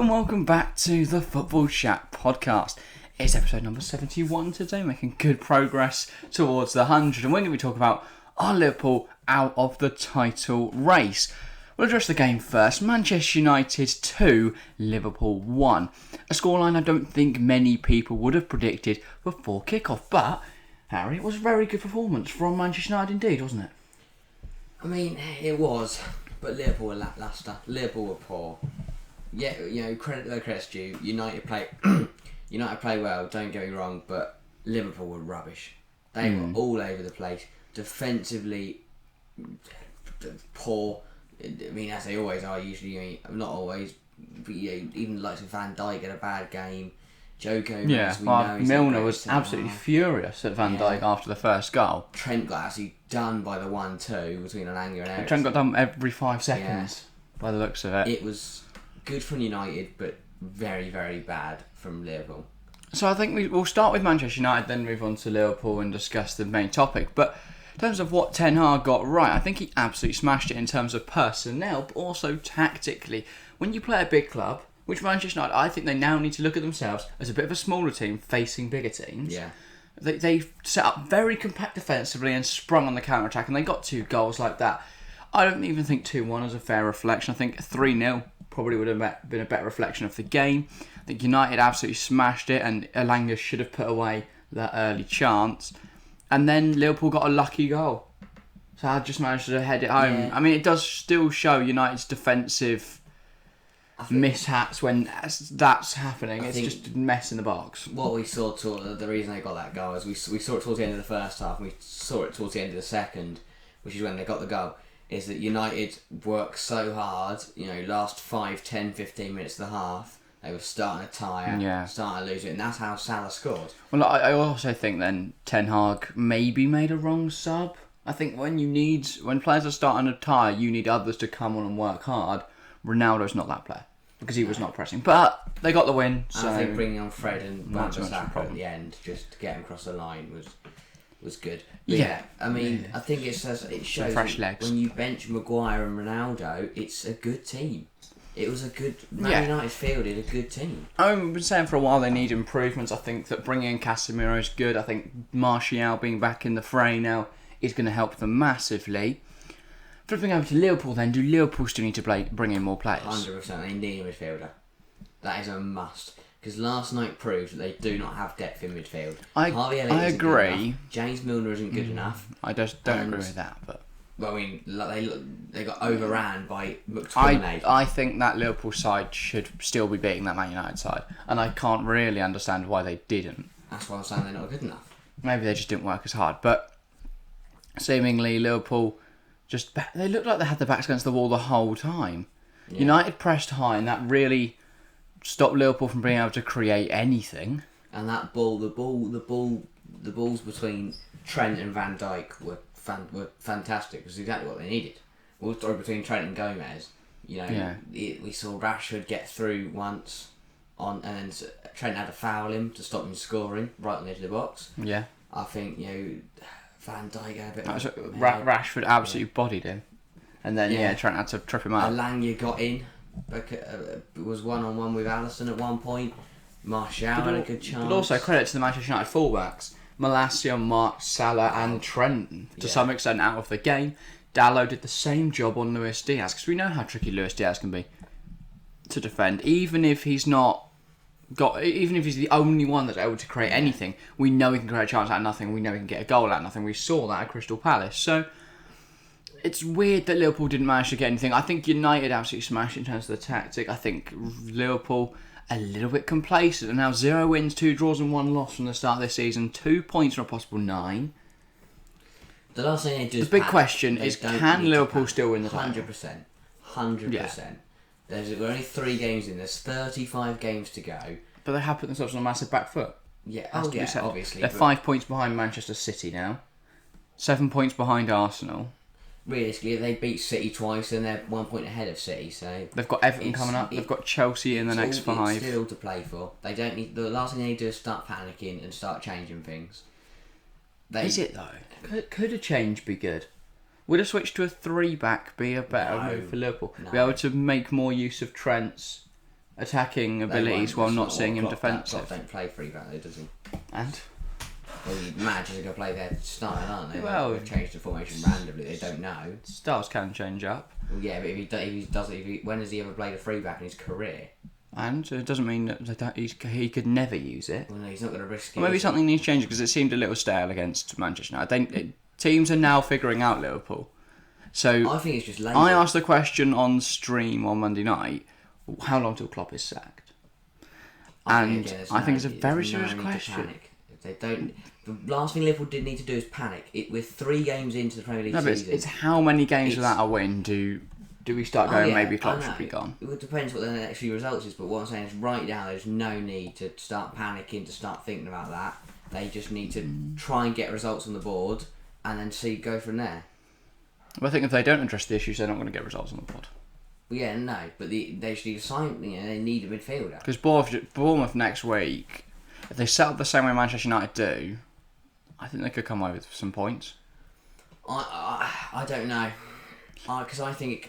and welcome back to the Football Chat podcast. It's episode number 71 today, making good progress towards the 100, and we're going to be talking about are Liverpool out of the title race. We'll address the game first. Manchester United 2, Liverpool 1. A scoreline I don't think many people would have predicted before kickoff, but Harry, it was a very good performance from Manchester United indeed, wasn't it? I mean, it was, but Liverpool were lacklustre. Liverpool were poor. Yeah, you know, credit's due. United play well. Don't get me wrong, but Liverpool were rubbish. They were all over the place. Defensively, poor. I mean, as they always are. Usually, I mean, not always. But, you know, even the likes of Van Dijk had a bad game. Joko, Milner was absolutely furious at Van Dijk after the first goal. Trent got actually done by the 1-2 between Elanga and Eriksen. Trent got done every 5 seconds by the looks of it. It was good from United, but very, very bad from Liverpool. So I think we'll start with Manchester United, then move on to Liverpool and discuss the main topic. But in terms of what Ten Hag got right, I think he absolutely smashed it in terms of personnel, but also tactically. When you play a big club, which Manchester United, I think they now need to look at themselves as a bit of a smaller team facing bigger teams. Yeah. They set up very compact defensively and sprung on the counter-attack, and they got 2 goals like that. I don't even think 2-1 is a fair reflection. I think 3-0 probably would have been a better reflection of the game. I think United absolutely smashed it, and Elanga should have put away that early chance. And then Liverpool got a lucky goal. So I just managed to head it home. Yeah. I mean, it does still show United's defensive mishaps when that's happening. It's just a mess in the box. What we saw, the reason they got that goal is we saw it towards the end of the first half, and we saw it towards the end of the second, which is when they got the goal, is that United worked so hard, you know, last 5, 10, 15 minutes of the half, they were starting to tire, starting to lose it, and that's how Salah scored. Well, I also think then Ten Hag maybe made a wrong sub. I think when players are starting to tire, you need others to come on and work hard. Ronaldo's not that player because he was not pressing, but they got the win. So I think bringing on Fred and Wan-Bissaka at the end just to get him across the line was good. But I mean, I think it shows fresh legs. When you bench Maguire and Ronaldo, it's a good team. It was a good Man United fielded a good team. I've been saying for a while they need improvements. I think that bringing in Casemiro is good. I think Martial being back in the fray now is going to help them massively. Flipping over to Liverpool then, do Liverpool still need to bring in more players? 100%, they need a midfielder. That is a must. Because last night proved that they do not have depth in midfield. I agree. James Milner isn't good enough. I just don't agree with that. But well, I mean, they got overran by McTominay. I think that Liverpool side should still be beating that Man United side. And I can't really understand why they didn't. That's why I'm saying they're not good enough. Maybe they just didn't work as hard. But seemingly Liverpool... they looked like they had their backs against the wall the whole time. Yeah. United pressed high, and that really stopped Liverpool from being able to create anything. And that the balls between Trent and Van Dijk were fantastic. It was exactly what they needed. Or between Trent and Gomez, you know, we saw Rashford get through once and then Trent had to foul him to stop him scoring right on the edge of the box. Yeah, I think Van Dijk had a bit. Rashford absolutely bodied him, and then Trent had to trip him up. Elanga got in, was 1-on-1 with Alisson at one point. Martial had a good chance. But also credit to the Manchester United fullbacks: Malacia, Mark, Salah, and Trent to some extent out of the game. Dalot did the same job on Luis Diaz because we know how tricky Luis Diaz can be to defend, even if he's the only one that's able to create anything. We know he can create a chance out of nothing. We know he can get a goal out of nothing. We saw that at Crystal Palace. So it's weird that Liverpool didn't manage to get anything. I think United absolutely smashed it in terms of the tactic. I think Liverpool a little bit complacent. And now 0 wins, 2 draws and 1 loss from the start of this season. 2 points from a possible 9. The last thing they do the big question is, can Liverpool still win the title? 100%. Yeah. We're only 3 games in. There's 35 games to go. But they have put themselves on a massive back foot. Yeah, obviously. They're 5 points behind Manchester City now. 7 points behind Arsenal. Realistically, they beat City twice and they're 1 point ahead of City. So they've got Everton coming up. They've got Chelsea in the next 5. It's still to play for. They don't need. The last thing they need to do is start panicking and start changing things. Is it though? Could a change be good? Would a switch to a 3-back be a better move for Liverpool? No. Be able to make more use of Trent's attacking abilities while not seeing him defensive. Klopp don't play free back though, does he? And? Well, managers are going to play their style, aren't they? Well, they've changed the formation randomly. They don't know. Styles can change up. Well, yeah, but when has he ever played a free back in his career? And it doesn't mean that he could never use it. Well, no, he's not going to risk it. Or maybe something needs changing because it seemed a little stale against Manchester United. Teams are now figuring out Liverpool. So I think it's just lazy. I asked the question on stream on Monday night, how long till Klopp is sacked? I think it's a very serious question. If they don't, the last thing Liverpool did need to do is panic. We're 3 games into the Premier League season. It's how many games without a win do we start going, maybe Klopp should be gone? It depends what the next few results is, but what I'm saying is right now there's no need to start panicking, to start thinking about that. They just need to try and get results on the board and then go from there. Well, I think if they don't address the issues, they're not going to get results on the board. Well, yeah, no, but they should sign. They need a midfielder. Because Bournemouth next week, if they set up the same way Manchester United do, I think they could come away with some points. I don't know. Because I think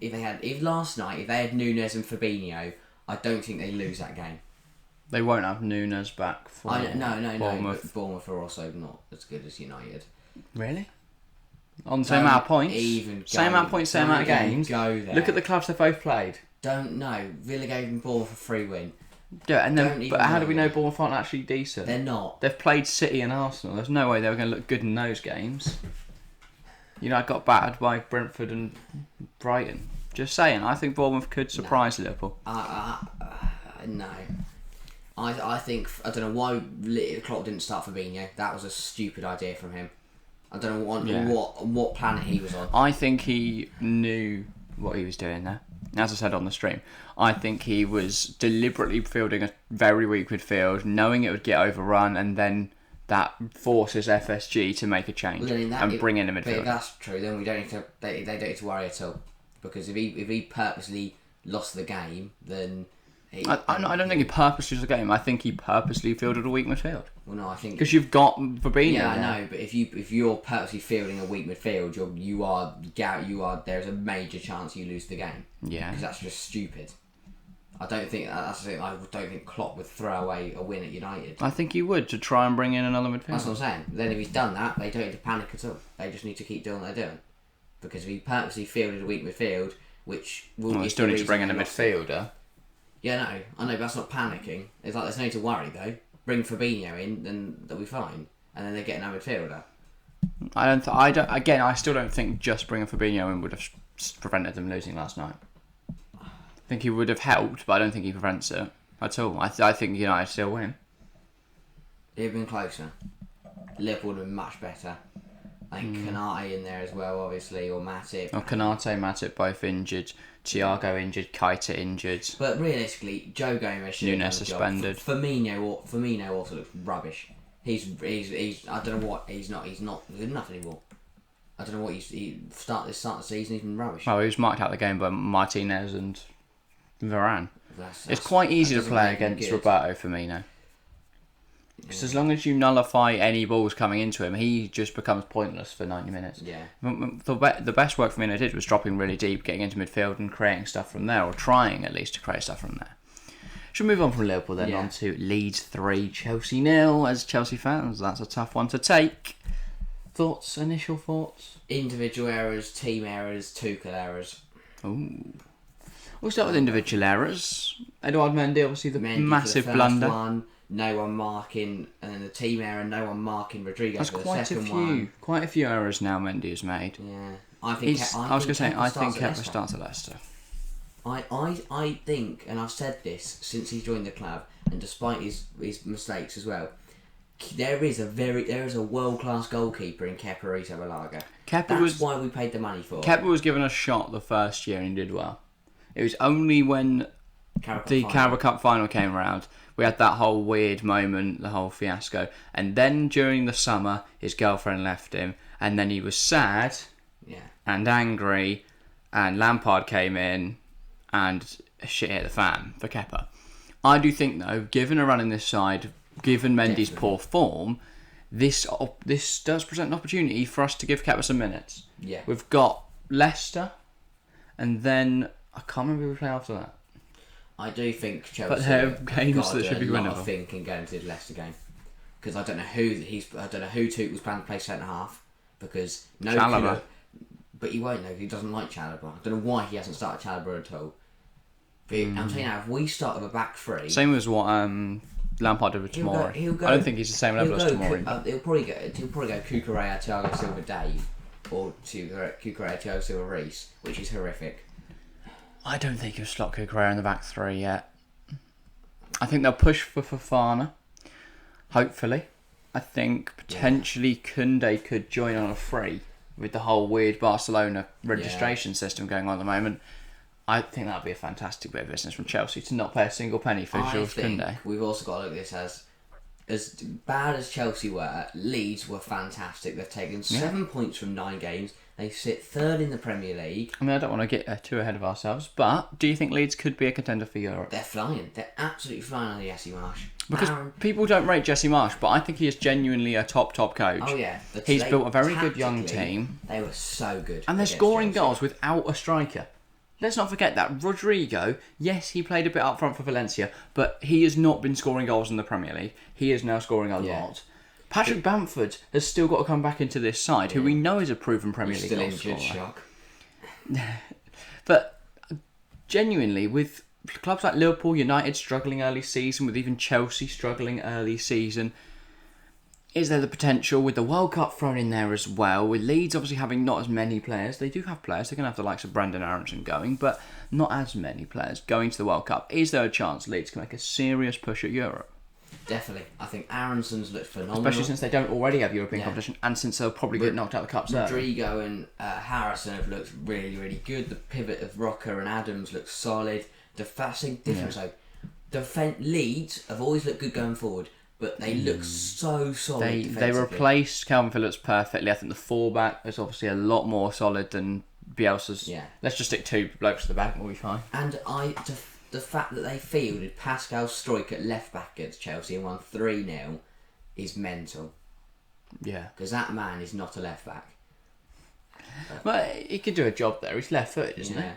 if last night if they had Nunez and Fabinho, I don't think they lose that game. They won't have Nunez back for Bournemouth. But Bournemouth are also not as good as United. Really? On the same amount of points? Same amount of points, same amount of games? Go there. Look at the clubs they've both played. Don't know. Villa gave them Bournemouth a free win. Yeah, but how do we know Bournemouth aren't actually decent? They're not. They've played City and Arsenal. There's no way they were going to look good in those games. United got battered by Brentford and Brighton. Just saying, I think Bournemouth could surprise Liverpool. No. I think, I don't know why Klopp didn't start Fabinho. That was a stupid idea from him. I don't know what planet he was on. I think he knew what he was doing there. As I said on the stream, I think he was deliberately fielding a very weak midfield, knowing it would get overrun, and then that forces FSG to make a change and bring in a midfielder. But if that's true, then we don't need to. They don't need to worry at all, because if he purposely lost the game, then. I don't think he purposely lost the game. I think he purposely fielded a weak midfield. Well, no, I think because you've got Fabinho. Yeah, I know, but if you're purposely fielding a weak midfield, you are. There's a major chance you lose the game. Yeah, because that's just stupid. I don't think Klopp would throw away a win at United. I think he would to try and bring in another midfielder. That's what I'm saying. Then if he's done that, they don't need to panic at all. They just need to keep doing what they're doing. Because if he purposely fielded a weak midfield, which will they still need to bring in a midfielder. Yeah, no, I know, but that's not panicking. It's like there's no need to worry though. Bring Fabinho in, then they'll be fine, and then they get another midfielder. I still don't think just bringing Fabinho in would have prevented them losing last night. I think he would have helped, but I don't think he prevents it at all. I think United still win. It'd been closer. Liverpool would have been much better. I think Kanate in there as well, obviously, or Matip. Kanate, Matip both injured. Thiago injured. Keita injured. But realistically, Joe Gomez should Nunez suspended. Firmino also looks rubbish. He's I don't know what he's not good enough anymore. I don't know what start the season he's been rubbish. Well, he was marked out of the game by Martinez and Varane. It's quite easy to play against Roberto Firmino. Because as long as you nullify any balls coming into him, he just becomes pointless for 90 minutes. Yeah. The best work Firmino did was dropping really deep, getting into midfield and creating stuff from there, or trying at least to create stuff from there. Should we move on from Liverpool then on to Leeds 3, Chelsea 0. As Chelsea fans, that's a tough one to take. Initial thoughts? Individual errors, team errors, Tuchel errors. Ooh. We'll start with individual errors. Eduard Mendy, obviously the massive for the blunder. One, no one marking, and then the team error, no one marking Rodrigo That's for the second one. Quite a few errors now Mendy has made. Yeah, I think Kepa starts at Leicester. I think, and I've said this since he's joined the club, and despite his mistakes as well, there is a world class goalkeeper in Kepa Arrizabalaga. That's why we paid the money for. Kepa was given a shot the first year and he did well. It was only when the Carabao Cup final came around, we had that whole weird moment, the whole fiasco, and then during the summer his girlfriend left him, and then he was sad and angry, and Lampard came in and shit hit the fan for Kepa. I do think though, given a run in this side, given Mendy's poor form, this does present an opportunity for us to give Kepa some minutes. Yeah. We've got Leicester, and then I can't remember who we play after that. I do think Chelsea. But they're games that should be winnable. winnable. I think in going to the Leicester game, because I don't know who Tuchel's planning to play centre half, because Chalobah. But he won't know. He doesn't like Chalobah. I don't know why he hasn't started Chalobah at all. But I'm telling you now, if we start with a back three, same as what Lampard did with tomorrow. I don't think he's the same level as tomorrow. He'll probably go Cucurella, Thiago Silva, Dave, or Cucurella, Thiago Silva, Reece, which is horrific. I don't think he'll slot Cucurella in the back three yet. I think they'll push for Fofana. Hopefully. I think potentially Koundé could join on a free with the whole weird Barcelona registration system going on at the moment. I think that would be a fantastic bit of business from Chelsea to not pay a single penny for Jules Koundé. We've also got to look at this as bad as Chelsea were, Leeds were fantastic. They've taken 7 points from 9 games. They sit third in the Premier League. I mean, I don't want to get too ahead of ourselves, but do you think Leeds could be a contender for Europe? They're flying. They're absolutely flying on the Jesse Marsh. Because people don't rate Jesse Marsh, but I think he is genuinely a top coach. Oh yeah. He's built a very good young team. They were so good. And they're scoring goals without a striker. Let's not forget that. Rodrigo, yes, he played a bit up front for Valencia, but he has not been scoring goals in the Premier League. He is now scoring a lot. Patrick Bamford has still got to come back into this side, who we know is a proven Premier League goal scorer. Shock. But genuinely, with clubs like Liverpool, United struggling early season, with even Chelsea struggling early season, is there the potential with the World Cup thrown in there as well? With Leeds obviously having not as many players, they do have players. They're going to have the likes of Brandon Aronson going, but not as many players going to the World Cup. Is there a chance Leeds can make a serious push at Europe? Definitely. I think Aronson's looked phenomenal. Especially since they don't already have European competition and since they'll probably get knocked out of the Cup. Rodrigo and Harrison have looked really, really good. The pivot of Rocker and Adams looks solid. The fasting difference, Leeds have always looked good going forward, but they look so solid. They replaced Calvin Phillips perfectly. I think the fullback is obviously a lot more solid than Bielsa's. Yeah. Let's just stick 2 blokes to the back and we'll be fine. And the fact that they fielded Pascal Struijk at left back against Chelsea and won 3-0 is mental. Yeah. Because that man is not a left back. But he could do a job there. He's left-footed, isn't he?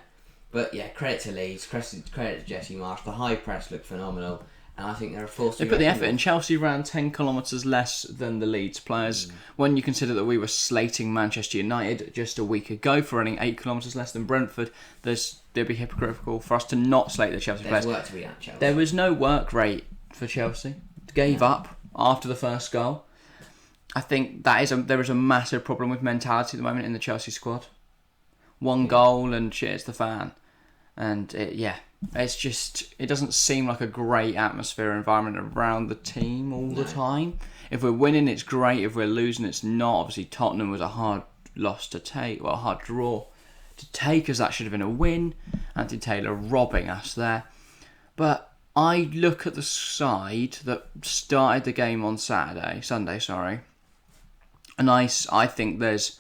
But yeah, credit to Leeds, credit to Jesse Marsh. The high press looked phenomenal, and I think they're a force. They put the effort in. Chelsea ran 10 kilometres less than the Leeds players. When you consider that we were slating Manchester United just a week ago for running 8 kilometres less than Brentford, it'd be hypocritical for us to not slate the Chelsea players. There's work to be at Chelsea. There was no work rate for Chelsea. Gave up after the first goal. I think there is a massive problem with mentality at the moment in the Chelsea squad. One goal and shit, it's the fan. And it's just, it doesn't seem like a great atmosphere environment around the team all the time. If we're winning, it's great. If we're losing, it's not. Obviously, Tottenham was a hard loss to take, a hard draw to take, as that should have been a win. Anthony Taylor robbing us there. But I look at the side that started the game on Sunday, and I think there's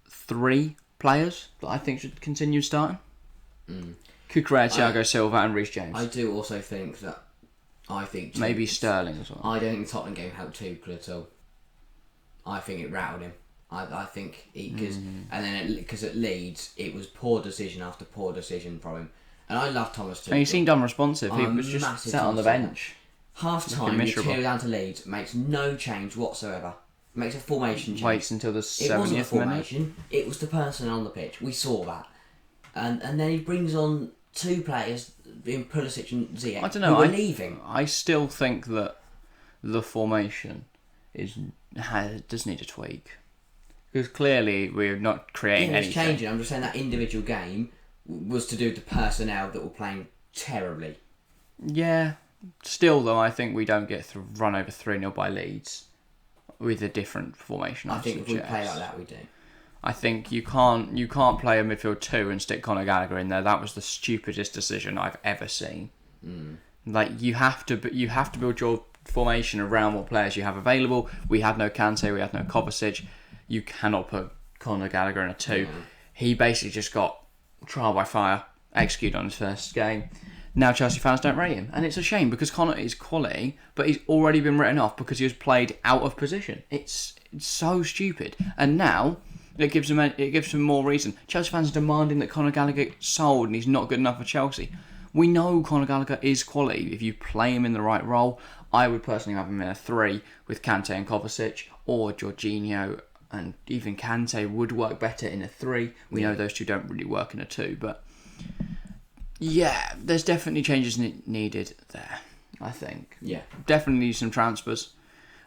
3 players that I think should continue starting. Cucurella, Thiago Silva and Reece James. I do also think that maybe Sterling as well. I don't think the Tottenham game helped Tuchel at all. I think it rattled him. I think because at Leeds it was poor decision after poor decision from him, and I love Thomas Tuchel. And he seemed unresponsive. He was just sat on the bench. Half time, you 2 down to Leeds, makes no change whatsoever. Makes a formation change. Waits until the 70th minute. It wasn't a formation. It was the person on the pitch. We saw that. And then he brings on 2 players in Pulisic and Ziyech. I don't know. Who are leaving. I still think that the formation does need a tweak, because clearly we're not creating anything. It's changing. I'm just saying that individual game was to do with the personnel that were playing terribly. Yeah. Still, though, I think we don't get run over 3-0 by Leeds with a different formation. I think if we play like that, we do. I think you can't play a midfield 2 and stick Conor Gallagher in there. That was the stupidest decision I've ever seen. Like you have to build your formation around what players you have available. We had no Kante, we had no Kovacic. You cannot put Conor Gallagher in a 2. He basically just got trial by fire, executed on his first game. Now Chelsea fans don't rate him, and it's a shame because Conor is quality, but he's already been written off because he was played out of position. It's so stupid, and now. It gives them more reason. Chelsea fans are demanding that Conor Gallagher gets sold and he's not good enough for Chelsea. We know Conor Gallagher is quality. If you play him in the right role, I would personally have him in a 3 with Kante and Kovacic, or Jorginho and even Kante would work better in a 3. We know those two don't really work in a 2, but yeah, there's definitely changes needed there, I think. Yeah. Definitely need some transfers.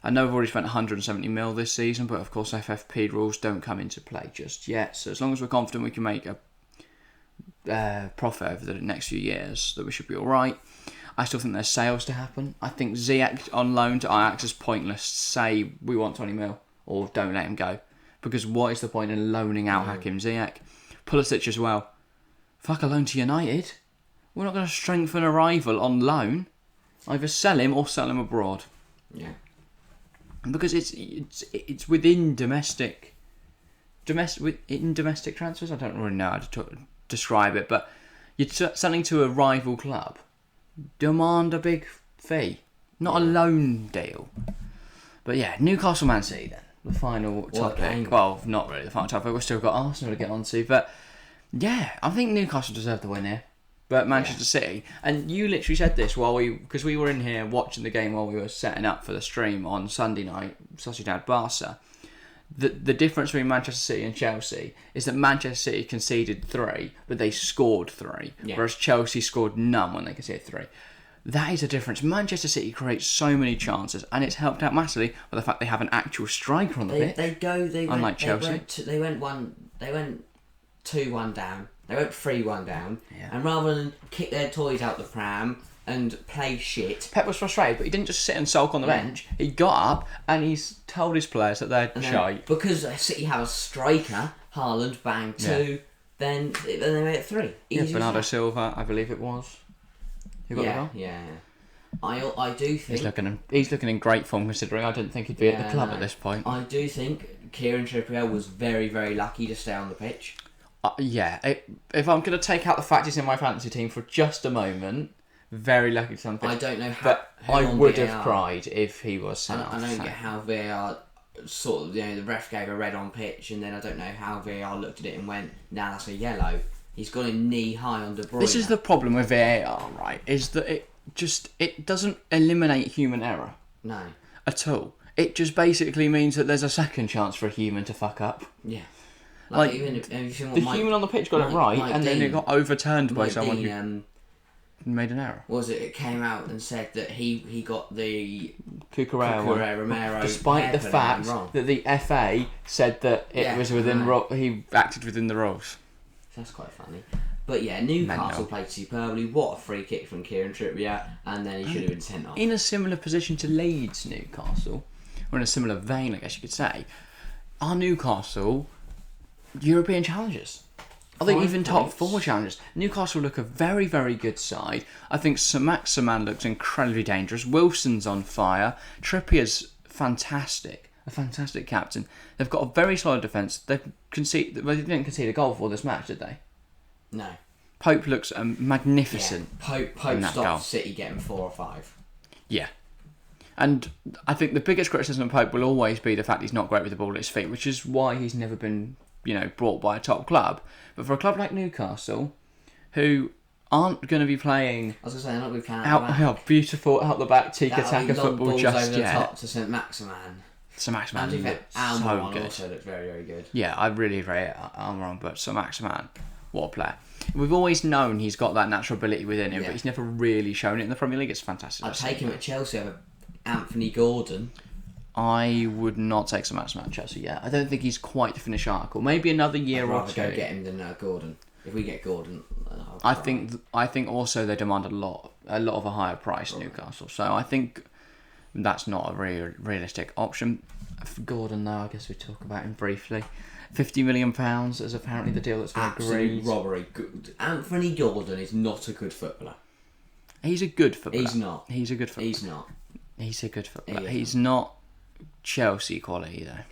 I know we've already spent 170 mil this season, but of course FFP rules don't come into play just yet. So as long as we're confident we can make a profit over the next few years, that we should be all right. I still think there's sales to happen. I think Ziyech on loan to Ajax is pointless. Say we want 20 mil or don't let him go, because what is the point in loaning out Hakim Ziyech? Pulisic as well. Fuck a loan to United. We're not going to strengthen a rival on loan. Either sell him or sell him abroad. Yeah. Because it's within domestic transfers. I don't really know how to describe it, but you're selling to a rival club. Demand a big fee, not a loan deal. But yeah, Newcastle Man City then, the final topic. Well, not really the final topic. We've still got Arsenal to get onto, but yeah, I think Newcastle deserved the win here. But Manchester City, and you literally said this because we were in here watching the game while we were setting up for the stream on Sunday night, Sociedad Barca. The difference between Manchester City and Chelsea is that Manchester City conceded 3, but they scored 3, whereas Chelsea scored none when they conceded 3. That is a difference. Manchester City creates so many chances, and it's helped out massively by the fact they have an actual striker on the pitch. Unlike Chelsea, they went 2-1 down. They went 3-1 down, and rather than kick their toys out the pram and play shit, Pep was frustrated, but he didn't just sit and sulk on the bench. He got up and he's told his players that they're shy. Because City have a striker, Haaland banged 2, then they made it 3. Easy Bernardo Silva, I believe it was. You got the goal? Yeah. I do think he's looking in great form, considering I didn't think he'd be at the club at this point. I do think Kieran Trippier was very, very lucky to stay on the pitch. If I'm going to take out the fact he's in my fantasy team for just a moment, very lucky to something. I don't know how. But I would have cried if he was sent off. I don't get how VAR sort of, the ref gave a red on pitch, and then I don't know how VAR looked at it and went, nah, that's a yellow. He's got him knee high on De Bruyne. This is the problem with VAR, right? Is that it doesn't eliminate human error. No. At all. It just basically means that there's a second chance for a human to fuck up. Yeah. Even if the human on the pitch got it right, and then it got overturned by someone who made an error. It came out and said that he got the Cucurella Romero, despite the fact that the FA said that it was within he acted within the rules. That's quite funny. But yeah, Newcastle played superbly. What a free kick from Kieran Trippier, and then he should have been sent off. In a similar position to Leeds, Newcastle, or in a similar vein, I guess you could say, are Newcastle European challengers? Are they even top 4 challengers? Newcastle look a very, very good side. I think Saint-Maximin looks incredibly dangerous. Wilson's on fire. Trippier's fantastic. A fantastic captain. They've got a very solid defence. They didn't concede a goal for this match, did they? No. Pope looks magnificent. Yeah, Pope stopped City getting 4 or 5. Yeah. And I think the biggest criticism of Pope will always be the fact he's not great with the ball at his feet, which is why he's never been, brought by a top club. But for a club like Newcastle, who aren't going to be playing I was going to say, they're not going to be playing out the back tiki-taka football just over yet. The top to Saint-Maximin. Saint-Maximin looks so good. Also looks very, very good. Yeah, I really rate Almiron, but Saint-Maximin, what a player. We've always known he's got that natural ability within him, but he's never really shown it in the Premier League. It's fantastic. I'd take him at Chelsea over Anthony Gordon. I would not take Saint-Maximin at Chelsea yet. I don't think he's quite the finished article. Maybe another year or two. I'd rather go get him than Gordon. If we get Gordon, I think also they demand a lot of a higher price, Newcastle. So I think that's not a realistic option. For Gordon, though, I guess we talk about him briefly. £50 million is apparently the deal that's been agreed. Absolute robbery. Anthony Gordon is not a good footballer. He's a good footballer. He's not. He's a good footballer. He's not. He's a good footballer. He's not Chelsea quality, though.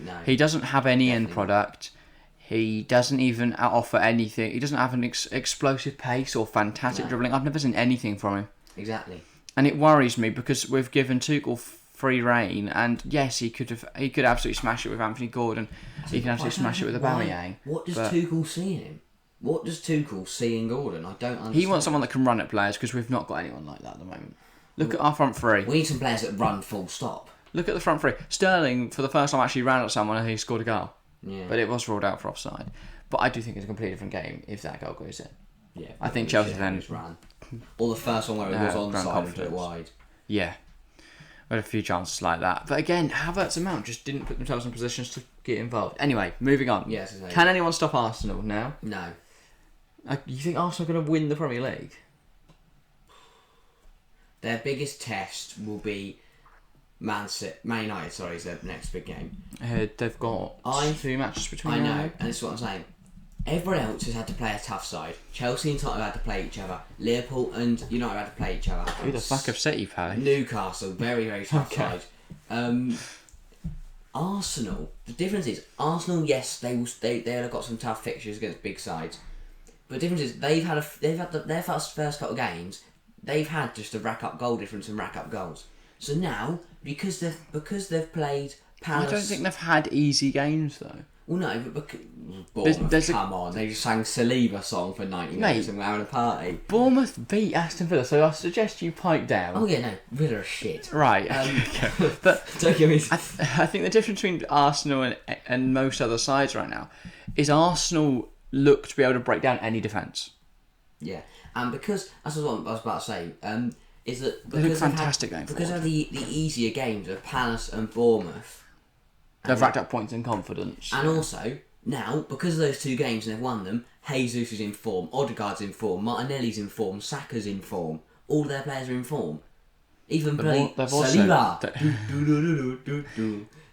No. He doesn't have any end product. He doesn't even offer anything. He doesn't have an explosive pace or fantastic dribbling. I've never seen anything from him. Exactly. And it worries me because we've given Tuchel free reign, and yes, he could absolutely smash it with Anthony Gordon. He can absolutely smash it with Aubameyang. What does Tuchel see in him? What does Tuchel see in Gordon? I don't understand. He wants someone that can run at players because we've not got anyone like that at the moment. Look at our front three. We need some players that run full stop. Look at the front three. Sterling, for the first time, actually ran at someone and he scored a goal. Yeah. But it was ruled out for offside. But I do think it's a completely different game if that goal goes in. Yeah. I think Chelsea then ran. Or the first one where it was onside and put it wide. Yeah. We had a few chances like that. But again, Havertz and Mount just didn't put themselves in positions to get involved. Anyway, moving on. Yes. Can anyone stop Arsenal now? No. You think Arsenal are going to win the Premier League? Their biggest test will be Man United. Sorry, is their next big game. They've got 2 matches between. I know, and this is what I'm saying. Everyone else has had to play a tough side. Chelsea and Tottenham had to play each other. Liverpool and United had to play each other. Who the fuck have City play? Newcastle, very, very tough side. Arsenal. The difference is Arsenal. Yes, they'll have got some tough fixtures against big sides. But the difference is they've had their first couple of games. They've had just to rack up goal difference and rack up goals. So now, because they've played Palace... I don't think they've had easy games, though. Well, no, but Bournemouth, come on. They just sang Saliba song for 90 minutes and we're having a party. Bournemouth beat Aston Villa, so I suggest you pipe down. Oh, yeah, no. Villa are shit. Right. But don't get me... I think the difference between Arsenal and most other sides right now is Arsenal look to be able to break down any defence. Yeah. And because... That's what I was about to say. Is that they look fantastic going because forward. of the easier games of Palace and Bournemouth. They've racked up points and confidence. And also, now, because of those 2 games and they've won them, Jesus is in form, Odegaard's in form, Martinelli's in form, Saka's in form. All their players are in form. Even Saliba.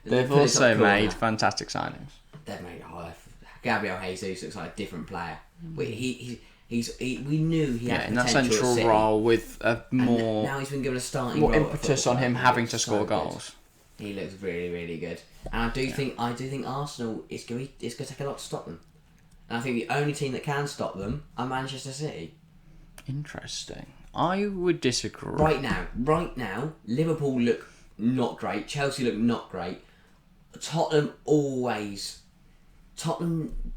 They've also made fantastic signings. They've made Gabriel Jesus looks like a different player. We knew he had in that potential central role with a more... Now he's been given a starting more role impetus on him having to score goals. He looks really, really good, and I do think Arsenal it's going to take a lot to stop them. And I think the only team that can stop them are Manchester City. Interesting. I would disagree. Right now, Liverpool look not great. Chelsea look not great. Tottenham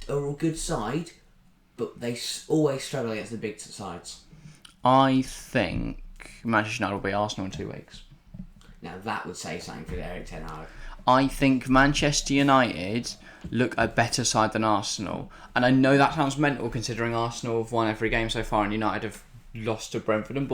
are a good side, but they always struggle against the big sides. I think Manchester United will beat Arsenal in 2 weeks. Now that would say something for Erik ten Hag. I think Manchester United look a better side than Arsenal. And I know that sounds mental considering Arsenal have won every game so far and United have lost to Brentford and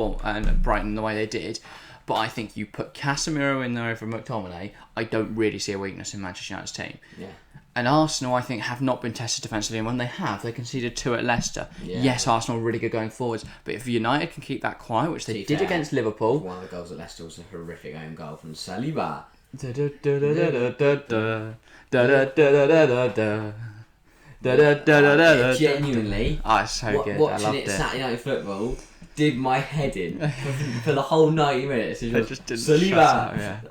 Brighton the way they did. But I think you put Casemiro in there over McTominay, I don't really see a weakness in Manchester United's team. Yeah. And Arsenal, I think, have not been tested defensively, and when they have, they conceded 2 at Leicester. Yeah. Yes, Arsenal are really good going forwards, but if United can keep that quiet, which they did against Liverpool... One of the goals at Leicester was a horrific own goal from Saliba. Genuinely, it's so good. Watching I loved it Saturday Night Football did my head in for the whole 90 minutes. They just didn't Saliba. shut up, yeah.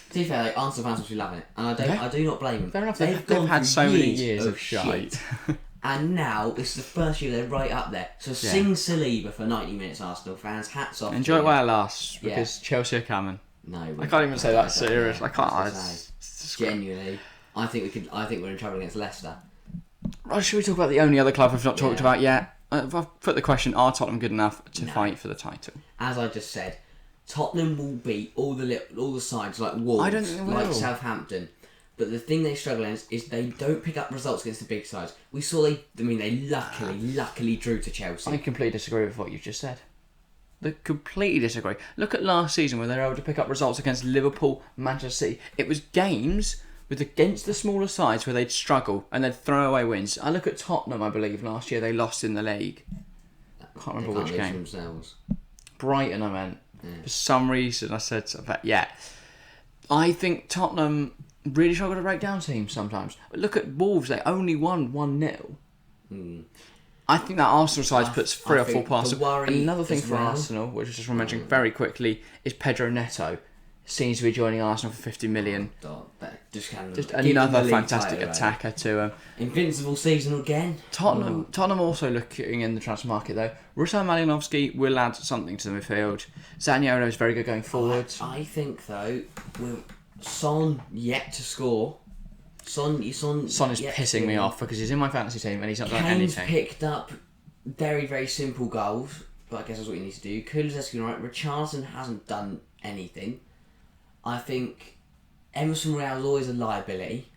To be fair, Arsenal fans must be loving it, and I do not blame them. Fair enough, they've had so many years of shite. And now, this is the first year they're right up there. So sing Saliba for 90 minutes, Arsenal fans. Hats off. Enjoy it while it lasts, because Chelsea are coming. No, I can't even say that serious. I can't. Genuinely, I think we're in trouble against Leicester. Right, should we talk about the only other club we've not talked about yet? I've put the question: are Tottenham good enough to fight for the title? As I just said, Tottenham will beat all the sides like Wolves, I don't think they will. like Southampton. But the thing they struggle against is they don't pick up results against the big sides. We saw they luckily drew to Chelsea. I completely disagree with what you've just said. They completely disagree. Look at last season when they were able to pick up results against Liverpool, Manchester City. It was games against the smaller sides where they'd struggle and they'd throw away wins. I look at Tottenham, I believe, last year they lost in the league. I can't remember which game. Themselves. Brighton, I meant. Yeah. For some reason I said something. Yeah. I think Tottenham really struggle to break down teams sometimes. Look at Wolves, they only won 1-0. I think that Arsenal side puts 3 or 4 past them. Another thing for Arsenal, which I just want to mention very quickly, is Pedro Neto. Seems to be joining Arsenal for 50 million. Just another fantastic attacker to him. Invincible season again. Tottenham also looking in the transfer market though. Ruslan Malinovsky will add something to the midfield. Zaniolo is very good going forward. I think though, with Son yet to score, Son is pissing me off because he's in my fantasy team and he's not done Kane's anything. picked up very, very simple goals, but I guess that's what you need to do. Kulusevski, right? Richarlison hasn't done anything. I think Emerson Royale is always a liability.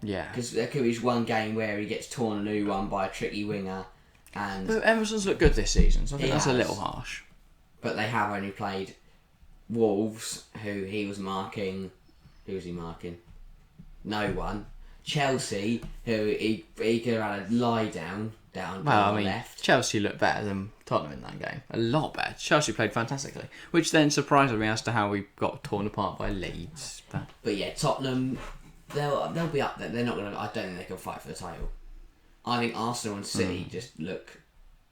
Yeah. Because there could be one game where he gets torn a new one by a tricky winger. But Emerson's looked good this season, so I think that's a little harsh. But they have only played Wolves, who he was marking. Who was he marking? No one. Chelsea, who he could have had a lie down on the left. Chelsea looked better than Tottenham in that game. A lot better. Chelsea played fantastically, which then surprised me as to how we got torn apart by Leeds. But yeah, Tottenham, they'll be up there. They're not gonna. I don't think they can fight for the title. I think Arsenal and City just look,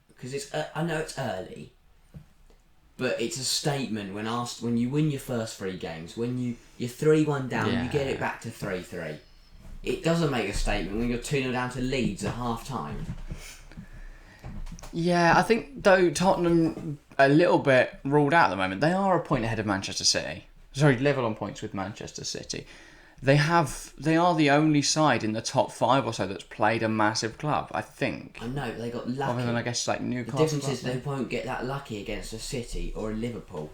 because it's. I know it's early, but it's a statement when you win your first 3 games, when you're 3-1 down, you get it back to 3-3. It doesn't make a statement when you're 2-0 down to Leeds at half time. Yeah, I think though Tottenham a little bit ruled out at the moment. They are a point ahead of Manchester City. Sorry, level on points with Manchester City. They are the only side in the top 5 or so that's played a massive club, I think. I know, they got lucky. Other than, I guess, like Newcastle. The difference is they won't get that lucky against a City or a Liverpool.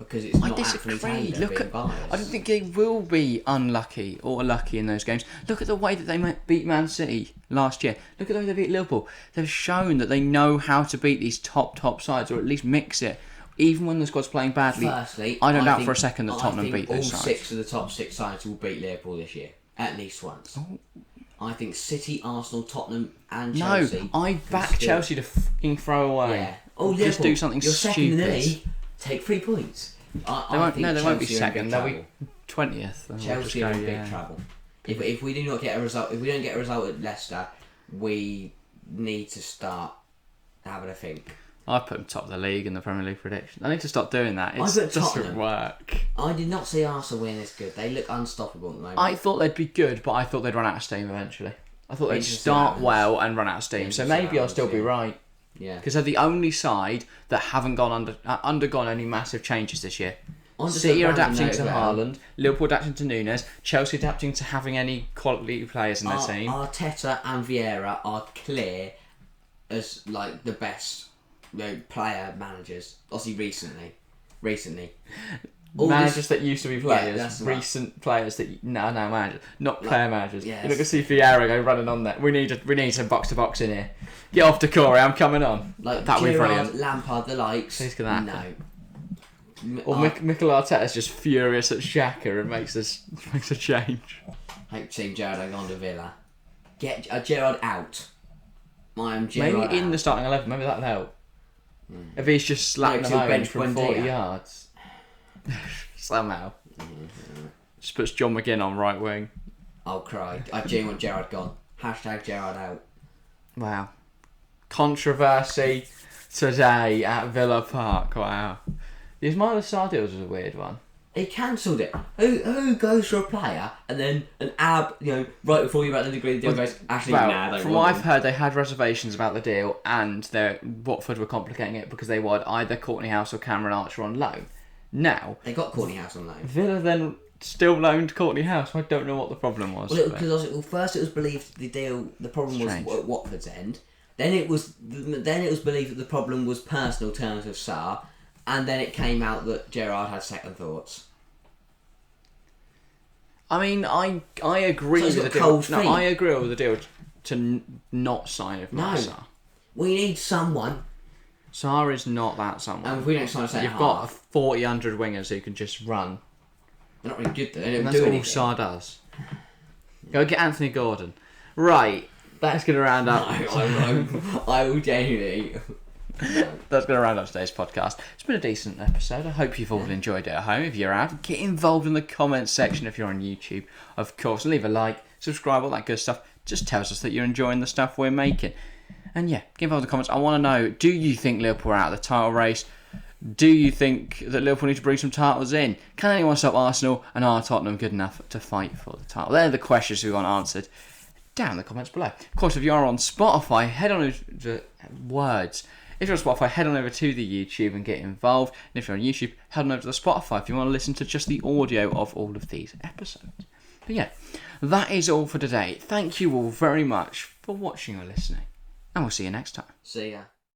Because it's not Anthony Taylor being biased. I don't think they will be unlucky or lucky in those games. Look at the way that they beat Man City last year. Look at the way they beat Liverpool. They've shown that they know how to beat these top sides, or at least mix it. Even when the squad's playing badly, Firstly, I don't doubt for a second that Tottenham beat those sides. All 6 of the top 6 sides will beat Liverpool this year, at least once. Oh. I think City, Arsenal, Tottenham, and Chelsea. No, I back Chelsea to fucking throw away. Yeah. Oh, just do something you're stupid. Second in the league, take 3 points. They won't be second. They'll be 20th. Chelsea are in big trouble. If we do not get a result, if we don't get a result at Leicester, we need to start having a think. I put them top of the league in the Premier League prediction. I need to stop doing that. It doesn't work. I did not see Arsenal win this good. They look unstoppable at the moment. I thought they'd be good, but I thought they'd run out of steam eventually. I thought they'd start well and run out of steam. So maybe I'll still be right. Yeah. Because they're the only side that haven't undergone any massive changes this year. City are adapting to Haaland, Liverpool adapting to Nunez, Chelsea adapting to having any quality players in their team. Arteta and Vieira are clear as like the best player managers. Obviously, recently. Managers that used to be players, recent players that are now managers, not player managers. Yes. You're not going to see Vieira go running on there. We need some box to box in here. Get off to Corey, I'm coming on. Like that would be brilliant. Lampard, the likes. Please get that. No. Or Mikel Arteta's just furious at Xhaka and makes a change. Like seeing Gerrard on to Villa. Get Gerrard out. I am Gerrard maybe in out. The starting 11, maybe that'll help. If he's just slapping them over from 40 yards. Somehow. Just puts John McGinn on right wing. I'll cry. I genuinely want Gerrard gone. # Gerrard out. Wow. Controversy today at Villa Park. Wow. The Ismaila Sarr deal was a weird one. He cancelled it. Who goes for a player and then an right before you about the degree the deal goes, actually, nah, from what I've heard, they had reservations about the deal and Watford were complicating it because they wanted either Courtney House or Cameron Archer on loan. Now they got Courtney House on loan. Villa then still loaned Courtney House. I don't know what the problem was. Well, first it was believed the problem was at Watford's end. Then it was believed that the problem was personal terms with Sarr, and then it came out that Gerrard had second thoughts. I mean, I agree with the deal. No, I agree with the deal to not sign with Sarr. We need someone. Sarr is not that someone. And if we don't sign a centre You've got 400 wingers who can just run. They're not really good though. They don't do anything. That's all Sarr does. Go get Anthony Gordon. Right, that's going to round up. No, I will genuinely. No. That's going to round up today's podcast. It's been a decent episode. I hope you've all enjoyed it at home. If you're out, get involved in the comments section if you're on YouTube. Of course, leave a like, subscribe, all that good stuff. Just tells us that you're enjoying the stuff we're making. And yeah, get involved in the comments. I want to know, do you think Liverpool are out of the title race? Do you think that Liverpool need to bring some titles in? Can anyone stop Arsenal? And are Tottenham good enough to fight for the title? They're the questions we want answered down in the comments below. Of course, if you are on Spotify, head on over to words. If you're on Spotify, head on over to the YouTube and get involved. And if you're on YouTube, head on over to the Spotify if you want to listen to just the audio of all of these episodes. But yeah, that is all for today. Thank you all very much for watching or listening. And we'll see you next time. See ya.